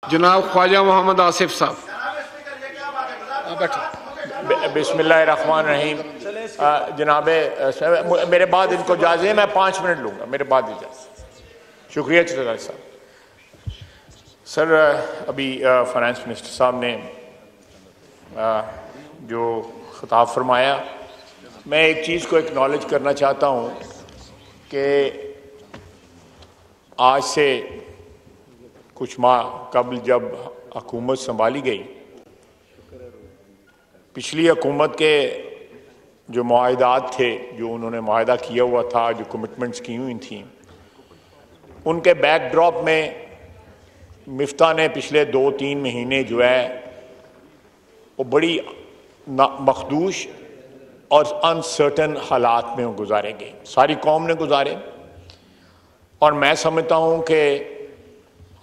जनाब ख्वाजा मोहम्मद आसिफ साहब। बिस्मिल्लाहिर्रहमानिर्रहीम। जनाब मेरे बाद इनको इजाज़त है, मैं 5 मिनट लूँगा, मेरे बाद इजाज़त। शुक्रिया चौधरी साहब। सर, अभी फाइनेंस मिनिस्टर साहब ने जो खिताब फरमाया, मैं एक चीज़ को एक्नॉलेज करना चाहता हूँ कि आज से कुछ माह कबल जब हुकूमत संभाली गई, पिछली हुकूमत के जो मुआहदात थे, जो उन्होंने मुआहदा किया हुआ था, जो कमिटमेंट्स की हुई थी, उनके बैकड्रॉप में मिफ्ता ने पिछले 2-3 महीने जो है वो बड़ी मखदूश और अनसर्टन हालात में गुजारेंगे, सारी कौम ने गुजारे। और मैं समझता हूँ कि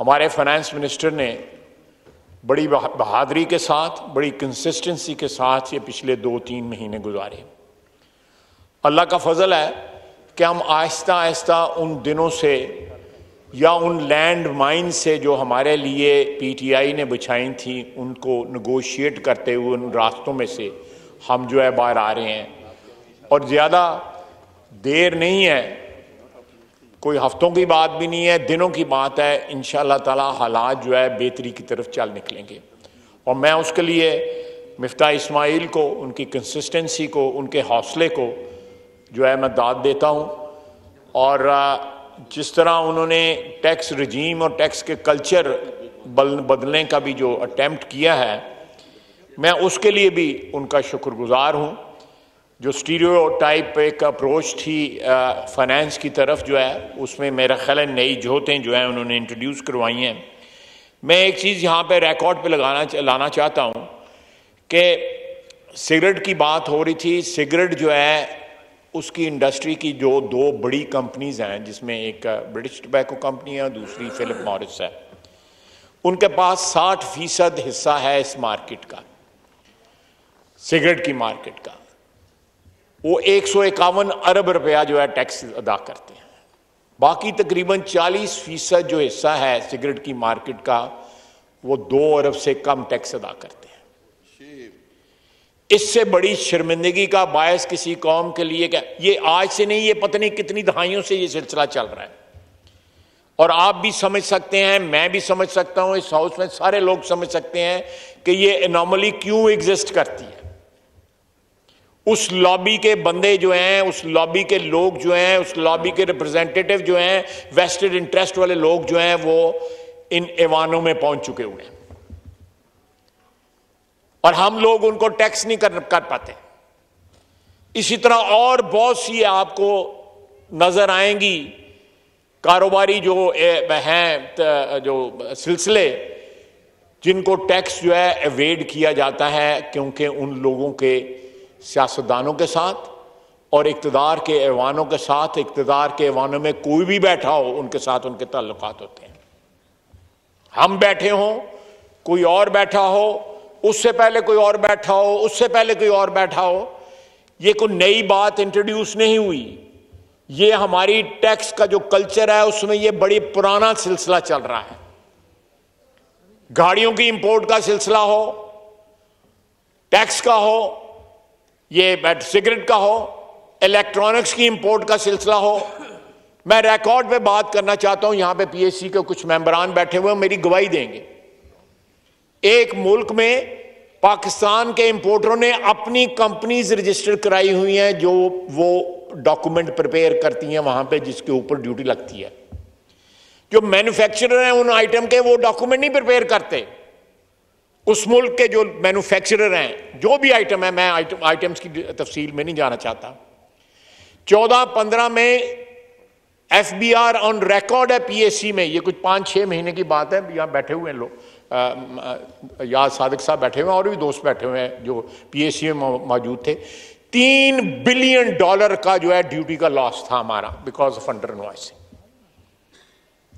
हमारे फाइनेंस मिनिस्टर ने बड़ी बहादुरी के साथ, बड़ी कंसिस्टेंसी के साथ ये पिछले 2-3 महीने गुजारे। अल्लाह का फजल है कि हम आहिस्ता आहिस्ता उन दिनों से या उन लैंड माइन से जो हमारे लिए पीटीआई ने बिछाई थी, उनको नेगोशिएट करते हुए उन रास्तों में से हम जो है बाहर आ रहे हैं। और ज़्यादा देर नहीं है, कोई हफ्तों की बात भी नहीं है, दिनों की बात है। इंशाअल्लाह ताला हालात जो है बेहतरी की तरफ चल निकलेंगे। और मैं उसके लिए मिफ्ता इस्माइल को, उनकी कंसिस्टेंसी को, उनके हौसले को जो है मैं दाद देता हूँ। और जिस तरह उन्होंने टैक्स रजीम और टैक्स के कल्चर बदलने का भी जो अटेम्प्ट किया है, मैं उसके लिए भी उनका शुक्रगुजार हूँ। जो स्टीरियोटाइप एक अप्रोच थी फाइनेंस की तरफ जो है, उसमें मेरा ख्याल है नई जोतें जो हैं उन्होंने इंट्रोड्यूस करवाई हैं। मैं एक चीज़ यहाँ पे रिकॉर्ड पे लाना चाहता हूँ कि सिगरेट की बात हो रही थी। सिगरेट जो है उसकी इंडस्ट्री की जो 2 बड़ी कंपनीज हैं, जिसमें एक ब्रिटिश टोबैको कंपनी है, दूसरी फिलिप मॉरिस है, उनके पास 60% हिस्सा है इस मार्केट का, सिगरेट की मार्केट का। वो 151 अरब रुपया जो है टैक्स अदा करते हैं। बाकी तकरीबन 40% जो हिस्सा है सिगरेट की मार्केट का, वो 2 अरब से कम टैक्स अदा करते हैं। इससे बड़ी शर्मिंदगी का बायस किसी कौम के लिए क्या, ये आज से नहीं, ये पता नहीं कितनी दहाइयों से ये सिलसिला चल रहा है। और आप भी समझ सकते हैं, मैं भी समझ सकता हूं, इस हाउस में सारे लोग समझ सकते हैं कि ये एनॉमली क्यों एग्जिस्ट करती है। उस लॉबी के बंदे जो हैं, उस लॉबी के लोग जो हैं, उस लॉबी के रिप्रेजेंटेटिव जो हैं, वेस्टेड इंटरेस्ट वाले लोग जो हैं, वो इन ऐवानों में पहुंच चुके हुए हैं और हम लोग उनको टैक्स नहीं कर पाते। इसी तरह और बहुत सी आपको नजर आएंगी कारोबारी जो हैं, जो सिलसिले जिनको टैक्स जो है एवेड किया जाता है, क्योंकि उन लोगों के सियासतदानों के साथ और इक़्तिदार के ऐवानों के साथ, इक़्तिदार के ऐवानों में कोई भी बैठा हो, उनके साथ उनके ताल्लुकात होते हैं। हम बैठे हों, कोई और बैठा हो, उससे पहले कोई और बैठा हो, उससे पहले कोई और बैठा हो, ये कोई नई बात इंट्रोड्यूस नहीं हुई। ये हमारी टैक्स का जो कल्चर है उसमें ये बड़ी पुराना सिलसिला चल रहा है। गाड़ियों की इंपोर्ट का सिलसिला हो, टैक्स का हो, ये सिगरेट का हो, इलेक्ट्रॉनिक्स की इंपोर्ट का सिलसिला हो। मैं रिकॉर्ड पे बात करना चाहता हूं, यहां पे पीएससी के कुछ मेंबरान बैठे हुए मेरी गवाही देंगे। एक मुल्क में पाकिस्तान के इंपोर्टरों ने अपनी कंपनीज रजिस्टर कराई हुई हैं, जो वो डॉक्यूमेंट प्रिपेयर करती हैं वहां पे, जिसके ऊपर ड्यूटी लगती है। जो मैन्युफैक्चरर हैं उन आइटम के, वो डॉक्यूमेंट नहीं प्रिपेयर करते। उस मुल्क के जो मैन्युफैक्चरर हैं, जो भी आइटम है, मैं आइटम्स की तफसील में नहीं जाना चाहता। 14-15 में एफबीआर ऑन रिकॉर्ड है पीएससी में, ये कुछ 5-6 महीने की बात है। यहां बैठे हुए हैं लोग, याद सादिक साहब बैठे हुए हैं और भी दोस्त बैठे हुए हैं जो पीएससी में मौजूद थे। $3 बिलियन का जो है ड्यूटी का लॉस था हमारा, because of under invoicing.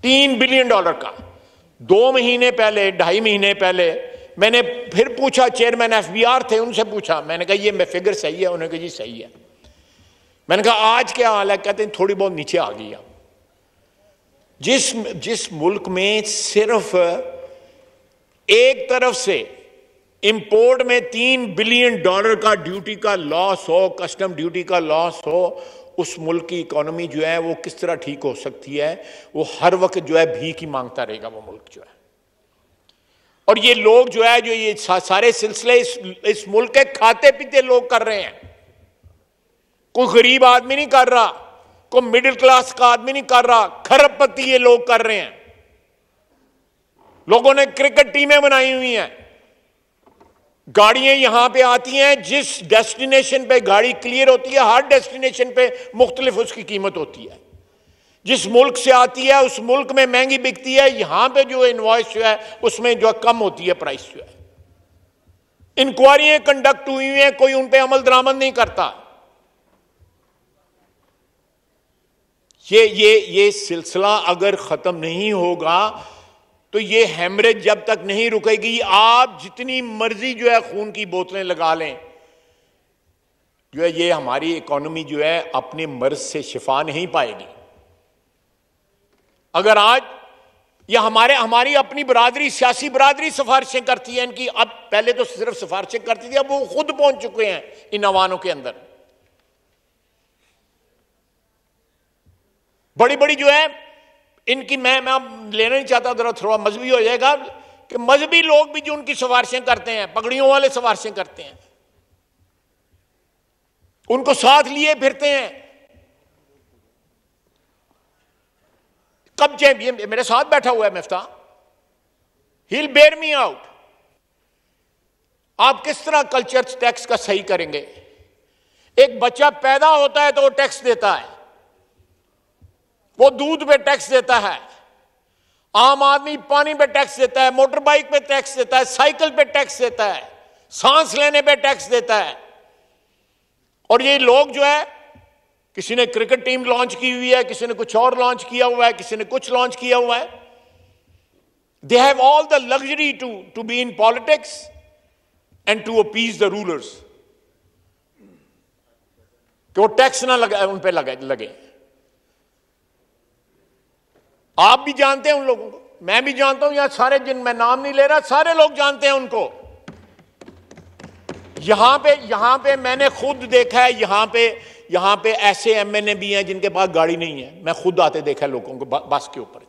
$3 billion का। 2 महीने पहले, 2.5 महीने पहले मैंने फिर पूछा, चेयरमैन एफबीआर थे, उनसे पूछा, मैंने कहा ये फिगर सही है? उन्होंने कहा जी सही है। मैंने कहा आज क्या हाल है? कहते हैं थोड़ी बहुत नीचे आ गई। जिस मुल्क में सिर्फ एक तरफ से इंपोर्ट में $3 बिलियन का ड्यूटी का लॉस हो, कस्टम ड्यूटी का लॉस हो, उस मुल्क की इकोनॉमी जो है वो किस तरह ठीक हो सकती है? वो हर वक्त जो है भीख ही मांगता रहेगा वो मुल्क जो है। और ये लोग जो है, जो ये सारे सिलसिले इस मुल्क के खाते पीते लोग कर रहे हैं। कोई गरीब आदमी नहीं कर रहा, कोई मिडिल क्लास का आदमी नहीं कर रहा, खरबपति ये लोग कर रहे हैं। लोगों ने क्रिकेट टीमें बनाई हुई हैं, गाड़ियां यहां पे आती हैं, जिस डेस्टिनेशन पे गाड़ी क्लियर होती है, हर डेस्टिनेशन पे मुख्तलिफ उसकी कीमत होती है। जिस मुल्क से आती है उस मुल्क में महंगी बिकती है, यहां पे जो इनवॉइस जो है उसमें जो कम होती है प्राइस जो है। इंक्वायरियां कंडक्ट हुई हैं, कोई उन पे अमल दरामद नहीं करता। ये सिलसिला अगर खत्म नहीं होगा तो ये हेमरेज जब तक नहीं रुकेगी, आप जितनी मर्जी जो है खून की बोतलें लगा लें, जो है ये हमारी इकोनॉमी जो है अपने मर्ज से शिफा नहीं पाएगी। अगर आज या हमारी अपनी बरादरी, सियासी बरादरी सिफारिशें करती है इनकी, अब पहले तो सिर्फ सिफारिशें करती थी, अब वो खुद पहुंच चुके हैं इन अवानों के अंदर। बड़ी बड़ी जो है इनकी, मैं लेना नहीं चाहता, जरा थोड़ा मजहबी हो जाएगा, कि मजहबी लोग भी जो उनकी सिफारिशें करते हैं, पगड़ियों वाले सिफारिशें करते हैं, उनको साथ लिए फिरते हैं। कब ये मेरे साथ बैठा हुआ है Miftah, he will bear me out. आप किस तरह कल्चर टैक्स का सही करेंगे? एक बच्चा पैदा होता है तो वो टैक्स देता है, वो दूध पे टैक्स देता है, आम आदमी पानी पे टैक्स देता है, मोटर बाइक पे टैक्स देता है, साइकिल पे टैक्स देता है, सांस लेने पे टैक्स देता है। और ये लोग जो है, किसी ने क्रिकेट टीम लॉन्च की हुई है, किसी ने कुछ और लॉन्च किया हुआ है, किसी ने कुछ लॉन्च किया हुआ है। They have all the luxury to be in politics and to appease the rulers, कि वो टैक्स ना लगे, उन पे लगे। आप भी जानते हैं उन लोगों को, मैं भी जानता हूं, यहां सारे, जिन मैं नाम नहीं ले रहा, सारे लोग जानते हैं उनको। यहां पे मैंने खुद देखा है, यहां पे ऐसे एमएनए भी हैं जिनके पास गाड़ी नहीं है, मैं खुद आते देखा है लोगों को बस के ऊपर,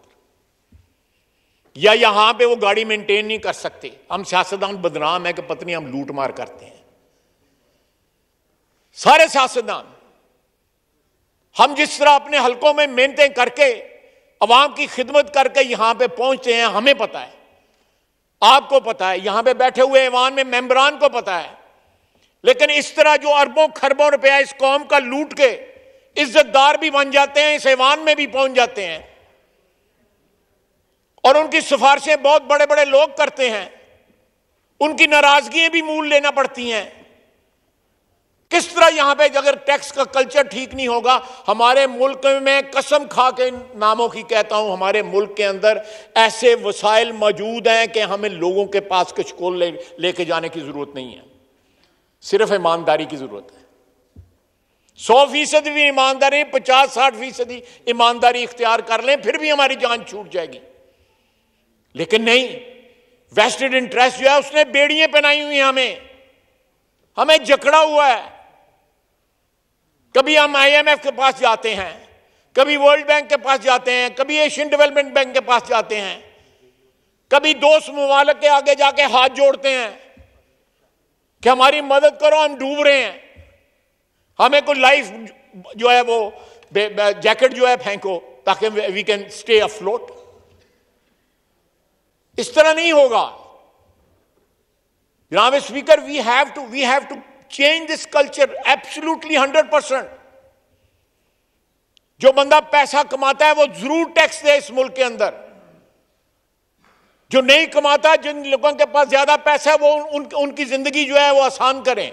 या यहां पे वो गाड़ी मेंटेन नहीं कर सकते। हम सियासतदान बदनाम है कि पत्नी हम लूट मार करते हैं, सारे सियासतदान। हम जिस तरह अपने हलकों में मेहनतें करके, अवाम की खिदमत करके यहां पे पहुंचते हैं, हमें पता है, आपको पता है, यहां पे बैठे हुए ऐवान में मेंबरान को पता है। लेकिन इस तरह जो अरबों खरबों रुपया इस कौम का लूट के इज्जतदार भी बन जाते हैं, इस ऐवान में भी पहुंच जाते हैं, और उनकी सिफारिशें बहुत बड़े बड़े लोग करते हैं, उनकी नाराजगियां भी मूल लेना पड़ती हैं। किस तरह यहां पे अगर टैक्स का कल्चर ठीक नहीं होगा, हमारे मुल्क में, कसम खा के नामों की कहता हूं, हमारे मुल्क के अंदर ऐसे वसाइल मौजूद हैं कि हमें लोगों के पास कुछ को लेके जाने की जरूरत नहीं है, सिर्फ ईमानदारी की जरूरत है। 100% भी ईमानदारी, 50-60% ईमानदारी इख्तियार कर लें, फिर भी हमारी जान छूट जाएगी। लेकिन नहीं, वेस्टेड इंटरेस्ट जो है उसने बेड़ियां पहनाई हुई हैं, हमें जकड़ा हुआ है। कभी हम IMF के पास जाते हैं, कभी वर्ल्ड बैंक के पास जाते हैं, कभी एशियन डेवलपमेंट बैंक के पास जाते हैं, कभी दोस्त मुमालिक के आगे जाके हाथ जोड़ते हैं कि हमारी मदद करो, हम डूब रहे हैं, हमें कोई लाइफ जो है वो जैकेट जो है फेंको ताकि वी कैन स्टे अफ्लोट। इस तरह नहीं होगा जनाब speaker. We have to change this culture absolutely 100%। जो बंदा पैसा कमाता है वो जरूर टैक्स दे इस मुल्क के अंदर, जो नहीं कमाता, जिन लोगों के पास ज्यादा पैसा है, वो उनकी जिंदगी जो है वो आसान करें,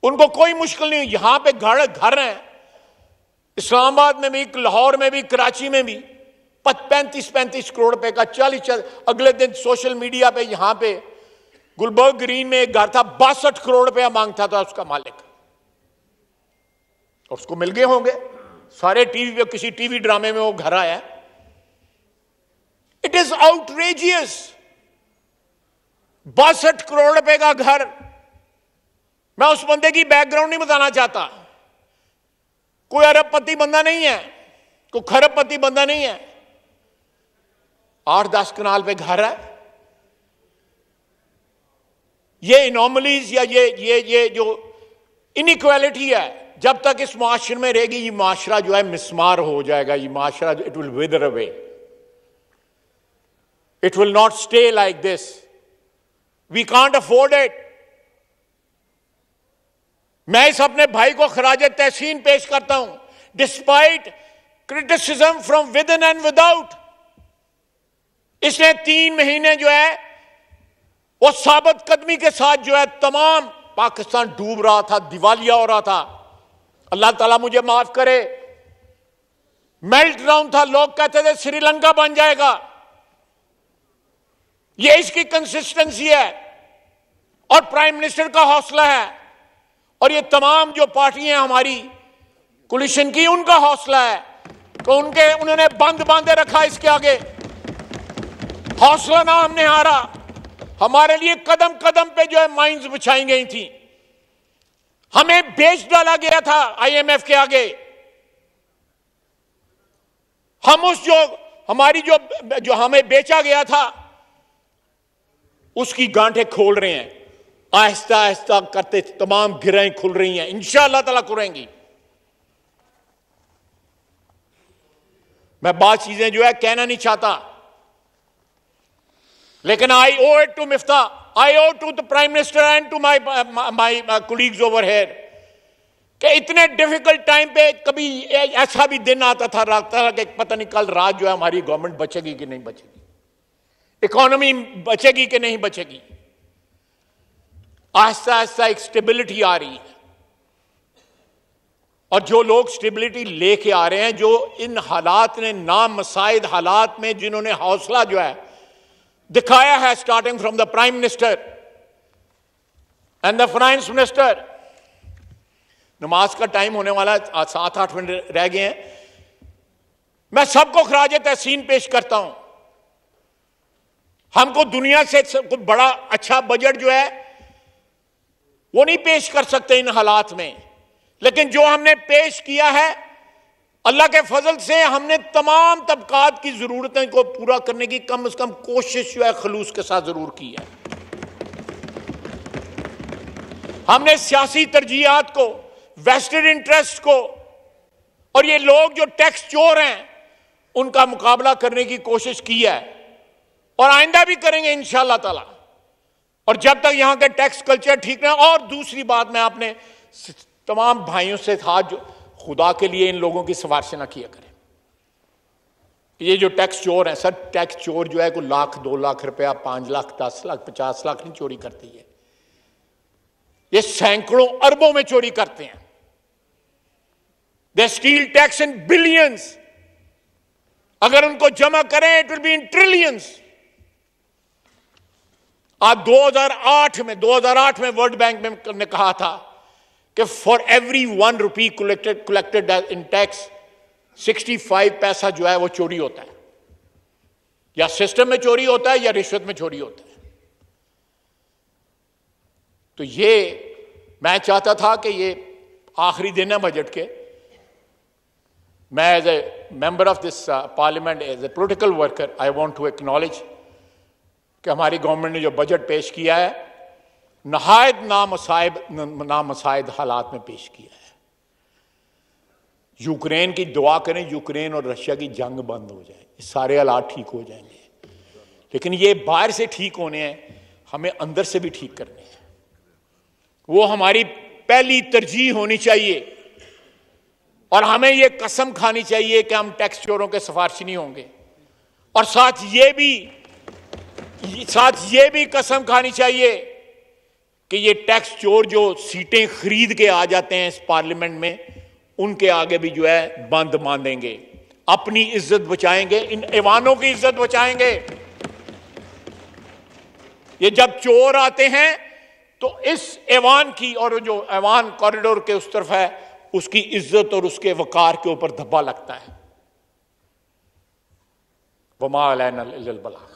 उनको कोई मुश्किल नहीं। यहां पे घर हैं, इस्लामाबाद में भी, लाहौर में भी, कराची में भी, 35 करोड़ रुपए का 40। अगले दिन सोशल मीडिया पे यहां पे गुलबर्ग ग्रीन में एक घर था, 62 करोड़ रुपया मांगता था उसका मालिक, और उसको मिल गए होंगे। सारे टीवी पे, किसी टीवी ड्रामे में वो घर आया। It is outrageous. 62 करोड़ रुपए का घर। मैं उस बंदे की बैकग्राउंड नहीं बताना चाहता। कोई अरबपति बंदा नहीं है, कोई खरबपति बंदा नहीं है। 8-10 कनाल पे घर है। ये इनॉमलीज या ये जो इनइक्वालिटी है, जब तक इस माशरे में रहेगी, ये माशरा जो है मिसमार हो जाएगा। ये माशरा it will wither away, it will not stay like this. We can't afford it. मैं इस अपने भाई को खराज तहसीन पेश करता हूं, despite criticism from with in and without. इसने 3 महीने जो है वो साबित कदमी के साथ जो है तमाम पाकिस्तान डूब रहा था, दिवालिया हो रहा था। अल्लाह ताला मुझे माफ करे, मेल्ट डाउन था। लोग कहते थे श्रीलंका बन जाएगा। ये इसकी कंसिस्टेंसी है और प्राइम मिनिस्टर का हौसला है, और ये तमाम जो पार्टियां हमारी कोलिशन की, उनका हौसला है। तो उन्होंने बंद बांधे रखा इसके आगे। हौसला ना हमने हारा। हमारे लिए कदम कदम पे जो है माइंस बिछाई गई थी। हमें बेच डाला गया था आईएमएफ के आगे। हम उस हमारी जो हमें बेचा गया था उसकी गांठें खोल रहे हैं। आहिस्ता आहिस्ता करते तमाम गिरहें खुल रही हैं, इंशाअल्लाह ताला खुलेंगी। मैं बात चीजें जो है कहना नहीं चाहता, लेकिन I owe it to Miftah, I owe to the prime minister and to my colleagues over here कि इतने डिफिकल्ट टाइम पे कभी ऐसा भी दिन आता था कि पता नहीं कल रात जो है हमारी गवर्नमेंट बचेगी कि नहीं बचेगी, इकोनॉमी बचेगी कि नहीं बचेगी। आहिस्ता आहिस्ता एक स्टेबिलिटी आ रही है, और जो लोग स्टेबिलिटी लेके आ रहे हैं, जो इन हालात ने नामसाइद हालात में जिन्होंने हौसला जो है दिखाया है, starting from the prime minister and the finance minister. नमाज का टाइम होने वाला, 7-8 मिनट रह गए हैं। मैं सबको खराज तहसीन पेश करता हूं। हमको दुनिया से कोई बड़ा अच्छा बजट जो है वो नहीं पेश कर सकते इन हालात में, लेकिन जो हमने पेश किया है, अल्लाह के फजल से हमने तमाम तबकात की जरूरतें को पूरा करने की कम से कम कोशिश जो है खलूस के साथ जरूर की है। हमने सियासी तरजीहात को, वेस्टेड इंटरेस्ट को, और ये लोग जो टैक्स चोर हैं उनका मुकाबला करने की कोशिश की है, और आइंदा भी करेंगे इंशाअल्लाह ताला। और जब तक यहां का टैक्स कल्चर ठीक ना। और दूसरी बात, मैं अपने तमाम भाइयों से था, जो खुदा के लिए इन लोगों की सिफारिश ना किया करें। ये जो टैक्स चोर हैं, सर टैक्स चोर जो है कोई 1,00,000 2 लाख रुपया, 5 लाख 10 लाख 50 लाख नहीं चोरी करती है, ये सैकड़ों अरबों में चोरी करते हैं। They still tax in billions. अगर उनको जमा करें it will be in trillions. आज 2008 में वर्ल्ड बैंक ने कहा था कि for every 1 rupee collected in tax 65 पैसा जो है वो चोरी होता है, या सिस्टम में चोरी होता है या रिश्वत में चोरी होता है। तो ये मैं चाहता था कि ये आखिरी दिन है बजट के, मैं as a member of this parliament, as a political worker, I want to acknowledge कि हमारी गवर्नमेंट ने जो बजट पेश किया है नहायत नामसाइद हालात में पेश किया है। यूक्रेन की दुआ करें, यूक्रेन और रशिया की जंग बंद हो जाए, सारे हालात ठीक हो जाएंगे। लेकिन ये बाहर से ठीक होने हैं, हमें अंदर से भी ठीक करने हैं। वो हमारी पहली तरजीह होनी चाहिए, और हमें ये कसम खानी चाहिए कि हम टैक्स चोरों के सिफारिशी नहीं होंगे। और साथ ये भी कसम खानी चाहिए कि ये टैक्स चोर जो सीटें खरीद के आ जाते हैं इस पार्लियामेंट में, उनके आगे भी जो है बंद बांधेंगे, अपनी इज्जत बचाएंगे, इन ऐवानों की इज्जत बचाएंगे। ये जब चोर आते हैं तो इस ऐवान की, और जो ऐवान कॉरिडोर के उस तरफ है, उसकी इज्जत और उसके वकार के ऊपर धब्बा लगता है। वमा अलैना इल्लल बलाग।